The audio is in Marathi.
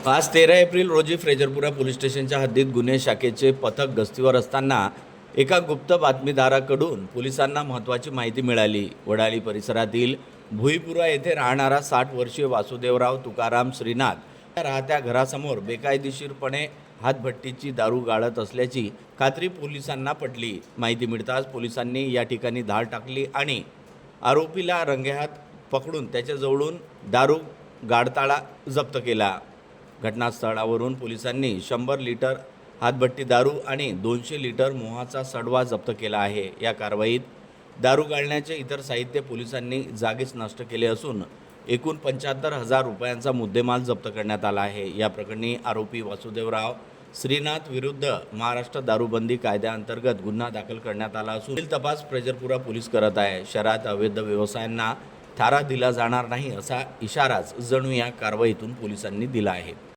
आज 13 एप्रिल रोजी फ्रेजरपुरा पोलीस स्टेशनच्या हद्दीत गुन्हे शाखेचे पथक गस्तीवर असताना एका गुप्त बातमीदाराकडून पोलिसांना महत्त्वाची माहिती मिळाली। वडाळी परिसरातील भुईपुरा येथे राहणारा 60 वर्षीय वासुदेवराव तुकाराम श्रीनाथ या राहत्या घरासमोर बेकायदेशीरपणे हातभट्टीची दारू गाळत असल्याची खात्री पोलिसांना पटली। माहिती मिळताच पोलिसांनी या ठिकाणी धाड टाकली आणि आरोपीला रंगेहात पकडून त्याच्याजवळून दारू गाळताळा जप्त केला। घटनास्थळावरून पोलिसांनी 100 लिटर हातभट्टी दारू आणि 200 लिटर मोहाचा सडवा जप्त केला आहे। या कारवाईत दारू गाळण्याचे इतर साहित्य पोलिसांनी जागीच नष्ट केले असून एकूण 75,000 रुपयांचा मुद्देमाल जप्त करण्यात आला आहे। या प्रकरणी आरोपी वासुदेवराव श्रीनाथ विरुद्ध महाराष्ट्र दारूबंदी कायद्याअंतर्गत गुन्हा दाखल करण्यात आला असून पुढील तपास फ्रेजरपुरा पोलीस करत आहे। शहरात अवैध व्यवसायांना थारा दिला जाणार नाही असा इशाराच जणू या कारवाईतून पोलिसांनी दिला आहे।